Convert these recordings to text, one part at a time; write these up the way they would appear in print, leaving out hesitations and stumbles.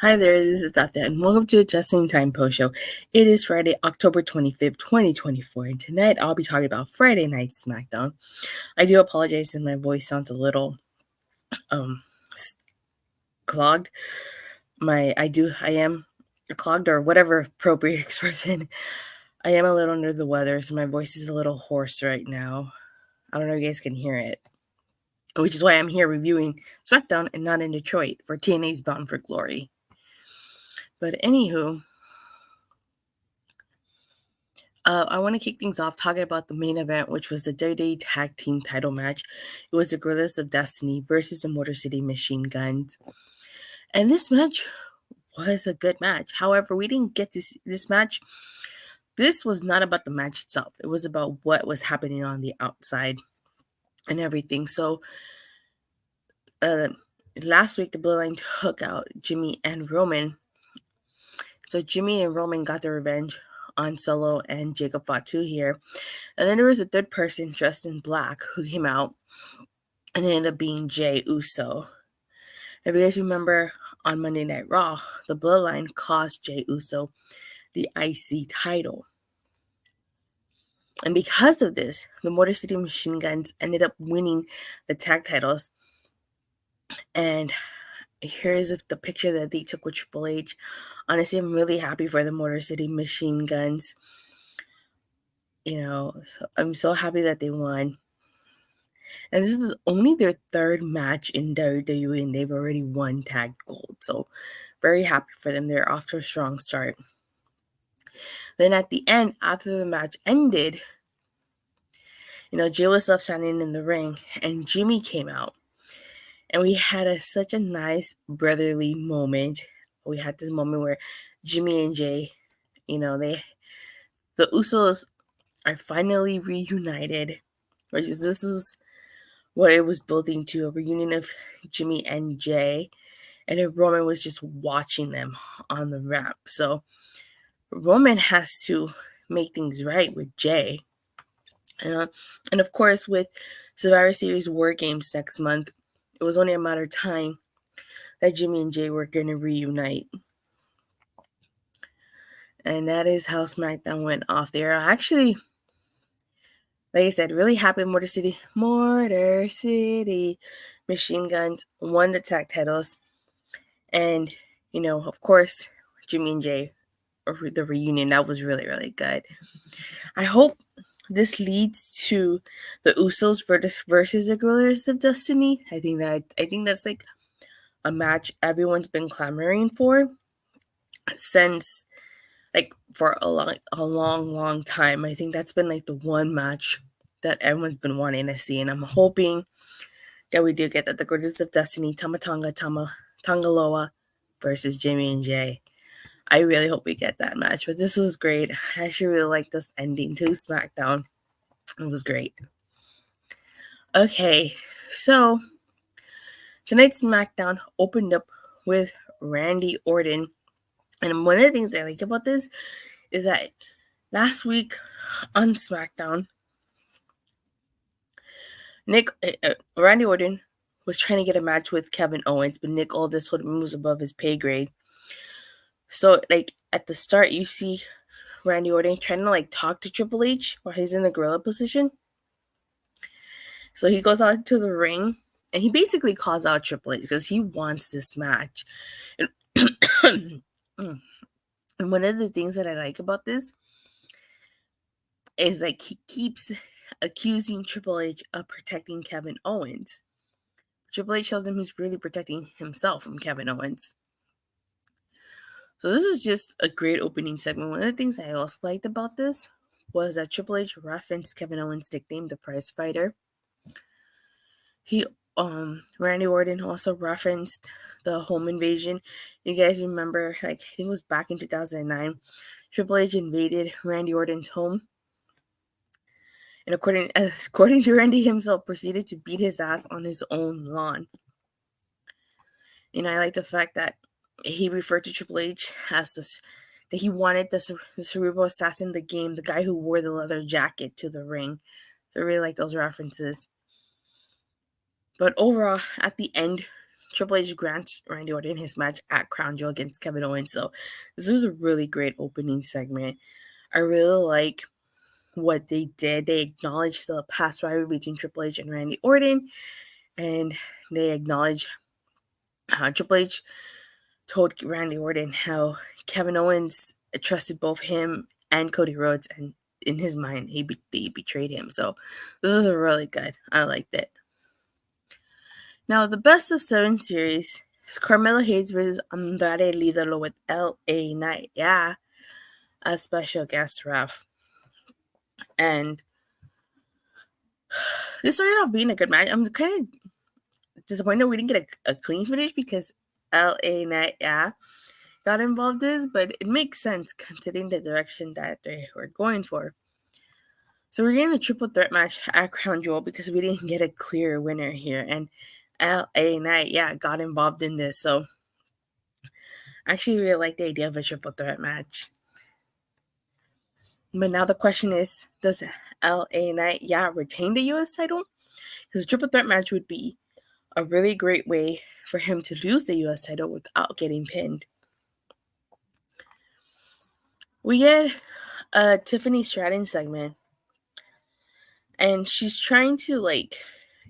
Hi there, this is Dr. and welcome to the Just in Time Post Show. It is Friday, October 25th, 2024, and tonight I'll be talking about Friday Night SmackDown. I do apologize if my voice sounds a little clogged. I am clogged, or whatever appropriate expression. I am a little under the weather, so my voice is a little hoarse right now. I don't know if you guys can hear it, which is why I'm here reviewing SmackDown and not in Detroit for TNA's Bound for Glory. But anywho, I want to kick things off talking about the main event, which was the WWE Tag Team title match. It was the Guerrillas of Destiny versus the Motor City Machine Guns. And this match was a good match. However, we didn't get to see this match. This was not about the match itself. It was about what was happening on the outside and everything. So, last week, the Bloodline took out Jimmy and Roman. So Jimmy and Roman got their revenge on Solo and Jacob Fatu here. And then there was a third person dressed in black who came out, and it ended up being Jey Uso. If you guys remember, on Monday Night Raw, the Bloodline cost Jey Uso the IC title. And because of this, the Motor City Machine Guns ended up winning the tag titles. And here's the picture that they took with Triple H. Honestly, I'm really happy for the Motor City Machine Guns. I'm so happy that they won. And this is only their third match in WWE, and they've already won tag gold. So very happy for them. They're off to a strong start. Then at the end, after the match ended, Jay was left standing in the ring, and Jimmy came out. And we had such a nice brotherly moment. We had this moment where Jimmy and Jay, the Usos are finally reunited. This is what it was building to, a reunion of Jimmy and Jay. And then Roman was just watching them on the ramp. So Roman has to make things right with Jay. And of course, with Survivor Series War Games next month, it was only a matter of time that Jimmy and Jay were going to reunite. And that is how SmackDown went off there. Actually, like I said, really happy Motor City Machine Guns won the tag titles. And, of course, Jimmy and Jay, the reunion, that was really, really good. I hope this leads to the Usos versus the Guerrillas of Destiny. I think that's like a match everyone's been clamoring for since, like, for a long time. I think that's been like the one match that everyone's been wanting to see, and I'm hoping that we do get that. The Guerrillas of Destiny, Tongaloa versus Jimmy and Jay. I really hope we get that match, but this was great. I actually really like this ending to SmackDown. It was great. Okay, so tonight's SmackDown opened up with Randy Orton. And one of the things I like about this is that last week on SmackDown, Randy Orton was trying to get a match with Kevin Owens, but Nick Aldis told him it was above his pay grade. So, like, at the start, you see Randy Orton trying to, like, talk to Triple H while he's in the gorilla position. So he goes out to the ring, and he basically calls out Triple H because he wants this match. And one of the things that I like about this is, like, he keeps accusing Triple H of protecting Kevin Owens. Triple H tells him he's really protecting himself from Kevin Owens. So this is just a great opening segment. One of the things I also liked about this was that Triple H referenced Kevin Owens' nickname, the Prize Fighter. Randy Orton also referenced the home invasion. You guys remember, like, I think it was back in 2009, Triple H invaded Randy Orton's home, and according to Randy himself, proceeded to beat his ass on his own lawn. And I like the fact that he referred to Triple H as that he wanted the cerebral assassin, the game, the guy who wore the leather jacket to the ring. So I really like those references. But overall, at the end, Triple H grants Randy Orton his match at Crown Jewel against Kevin Owens. So this was a really great opening segment. I really like what they did. They acknowledged the past rivalry between Triple H and Randy Orton, and they acknowledged Triple H told Randy Orton how Kevin Owens trusted both him and Cody Rhodes, and in his mind, they betrayed him. So this is really good. I liked it. Now, the best of 7 series is Carmelo Hayes versus Andrade Lídalo with LA Knight. Yeah, a special guest ref. And this started off being a good match. I'm kind of disappointed we didn't get a clean finish because LA Knight, got involved in this, but it makes sense considering the direction that they were going for. So we're getting a triple threat match at Crown Jewel because we didn't get a clear winner here. And LA Knight, got involved in this. So I actually really like the idea of a triple threat match. But now the question is, does LA Knight, retain the US title? Because a triple threat match would be a really great way for him to lose the US title without getting pinned. We get a Tiffany Stratton segment, and she's trying to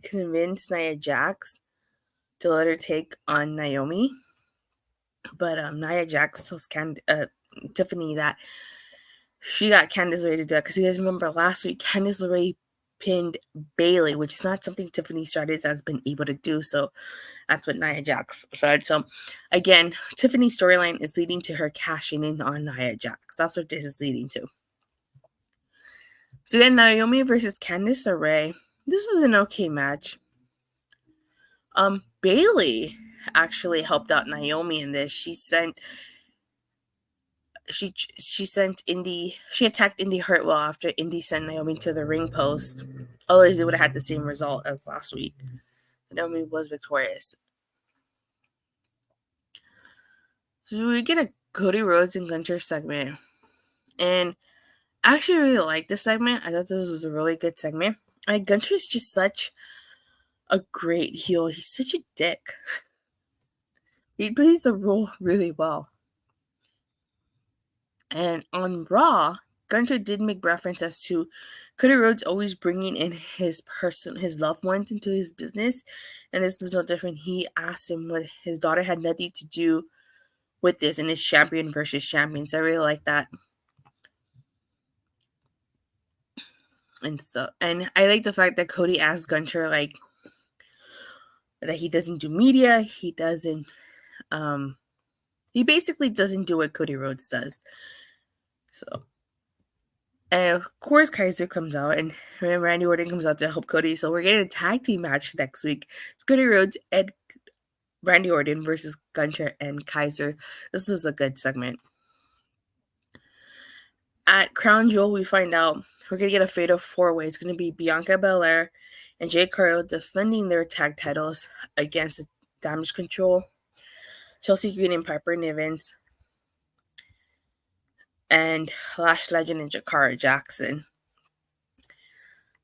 convince Nia Jax to let her take on Naomi. But Nia Jax tells Tiffany that she got Candice LeRae to do that because you guys remember last week Candice LeRae pinned Bayley, which is not something Tiffany Stratton has been able to do. So that's what Nia Jax said. So again, Tiffany's storyline is leading to her cashing in on Nia Jax. That's what this is leading to. So then Naomi versus Candice LeRae. This was an okay match. Bayley actually helped out Naomi in this. She attacked Indy Hartwell after Indy sent Naomi to the ring post. Otherwise, it would have had the same result as last week. Naomi was victorious. So we get a Cody Rhodes and Gunther segment. And I actually really liked this segment. I thought this was a really good segment. Gunther is just such a great heel. He's such a dick. He plays the role really well. And on Raw, Gunther did make references to Cody Rhodes always bringing in his loved ones into his business, and this is no different. He asked him what his daughter had nothing to do with this, and it's champion versus champion. So I really like that. And I like the fact that Cody asked Gunther that he doesn't do media. He doesn't. He basically doesn't do what Cody Rhodes does. So, and of course, Kaiser comes out, and Randy Orton comes out to help Cody. So we're getting a tag team match next week. It's Cody Rhodes and Randy Orton versus Gunther and Kaiser. This is a good segment. At Crown Jewel, we find out we're going to get a fatal 4-way. It's going to be Bianca Belair and Jade Cargill defending their tag titles against Damage Control, Chelsea Green and Piper Nivens, and Lash Legend and Jakara Jackson.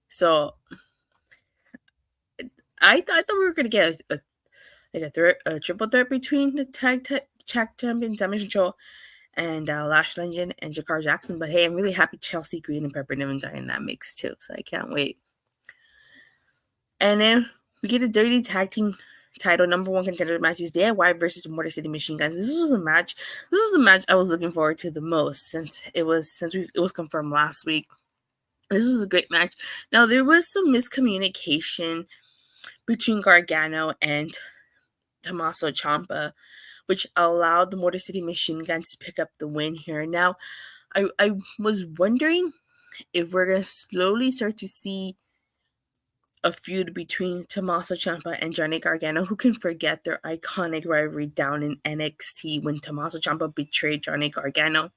So I thought we were going to get a triple threat between the tag champion Damage Control and Lash Legend and Jakara Jackson. But hey, I'm really happy Chelsea Green and Piper Nivens are in that mix too. So I can't wait. And then we get a dirty tag team title number 1 contender matches, DIY versus Motor City Machine Guns. This was a match I was looking forward to the most since it was confirmed last week. This was a great match. Now there was some miscommunication between Gargano and Tommaso Ciampa, which allowed the Motor City Machine Guns to pick up the win here. Now I was wondering if we're gonna slowly start to see a feud between Tommaso Ciampa and Johnny Gargano. Who can forget their iconic rivalry down in NXT when Tommaso Ciampa betrayed Johnny Gargano?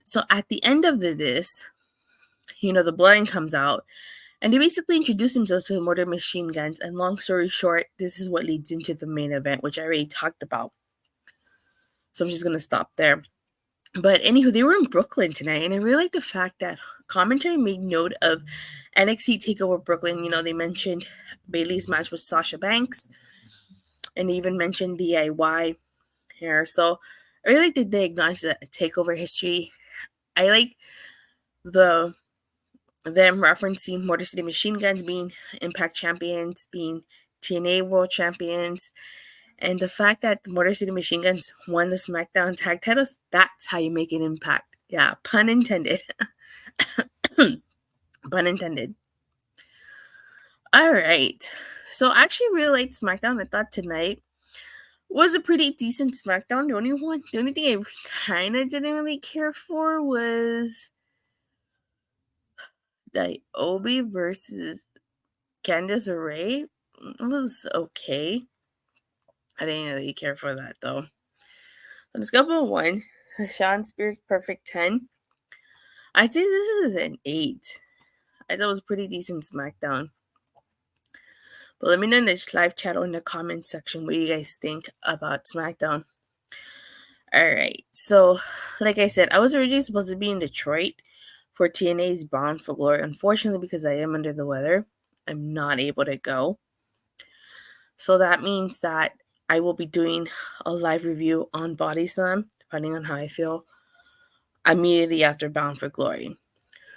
So at the end of this, the blind comes out, and they basically introduce themselves to the Motor Machine Guns. And long story short, this is what leads into the main event, which I already talked about. So I'm just gonna stop there. But anywho, they were in Brooklyn tonight, and I really like the fact that commentary made note of NXT TakeOver Brooklyn. They mentioned Bayley's match with Sasha Banks, and they even mentioned DIY here. So I really like that they acknowledge the TakeOver history. I like them referencing Motor City Machine Guns being Impact champions, being TNA World Champions, and the fact that the Motor City Machine Guns won the SmackDown tag titles. That's how you make an impact. Yeah, pun intended. Pun intended. All right. So I actually really liked SmackDown. I thought tonight was a pretty decent SmackDown. The only thing I kind of didn't really care for was Naomi versus Candice LeRae. It was okay. I didn't really care for that though. Let's go for 1. Sean Spears Perfect 10. I'd say this is an 8. I thought it was pretty decent SmackDown. But let me know in the live chat or in the comment section what you guys think about SmackDown. Alright, so like I said, I was originally supposed to be in Detroit for TNA's Bound for Glory. Unfortunately, because I am under the weather, I'm not able to go. So that means that I will be doing a live review on Body Slam, depending on how I feel, immediately after Bound for Glory.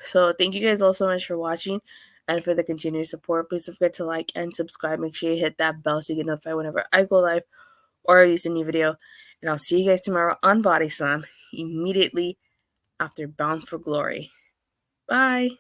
So thank you guys all so much for watching and for the continued support. Please don't forget to like and subscribe. Make sure you hit that bell so you get notified whenever I go live or release a new video. And I'll see you guys tomorrow on Body Slam immediately after Bound for Glory. Bye.